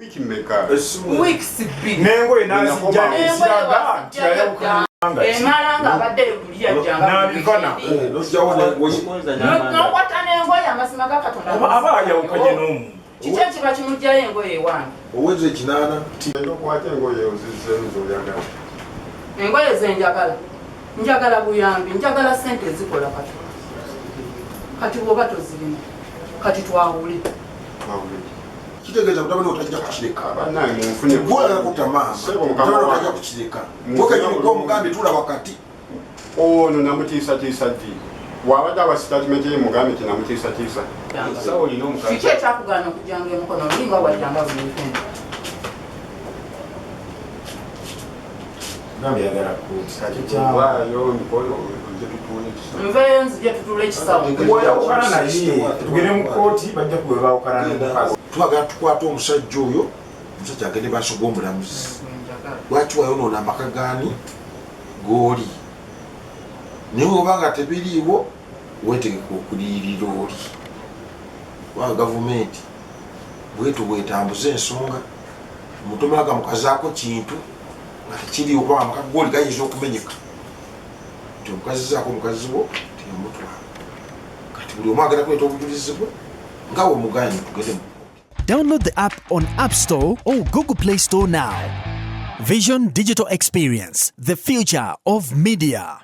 Kimeka. Weeks big. Nengo inazijja esiraga ntiyayoka. Emalanga abadde kuliya janga. Nabivana. No kwata nengo ya masima ga Katonda. Aba ayawukanye n'omu. Kiki kiba kimujjayo engo ewange. Oweze kinana. Ndo kwata engo ye ozizenzo lyagala. Engo ezenjagala. Njagala buyambi, njagala sente zikola kati. Kati bwoba tozirina. Kati twawuli. Kitegeeza kutabana otajja kukireka. Abanange mufune. Bwala kutama. Kutabana otajja kukireka. Mboka nyingo omugambi tula wakati. Ono namutiisa tiisa ddi. Wabadde abasitatimenti y'emugambi tinamutiisa tiisa. Sawa olina omukazi. Kiki ekyakugana okujjanga emukono olinga wajjanga buli ntende. Nabyagala ku. Waayo emikono ojja tutuule ekisawo. Nveeyo nzija tutuule ekisawo. Bw'oyawukana naye tugende mu kooti bajja kuba baawukana n'omukazi. Twagala tukwata omusajja oyo, omusajja agende maaso g'omulamuzi. Lwaki wayonoona amaka gaani g'oli? Naye oba nga tebiriiwo weetegeka okuliyirira oli. Wa gavumenti bwetu bwetambuza ensonga mutomaga mukazaako kintu nga tekiriiwo kuba amaka g'oli gayinza okumenyeka. Nti omukazizaako omukazi wo tiyamutwala. Kati buli omu agenda kuleeta obujulizi bwe nga we muganye tugende mu. Download the app on App Store or Google Play Store now. Vision Digital Experience, the future of media.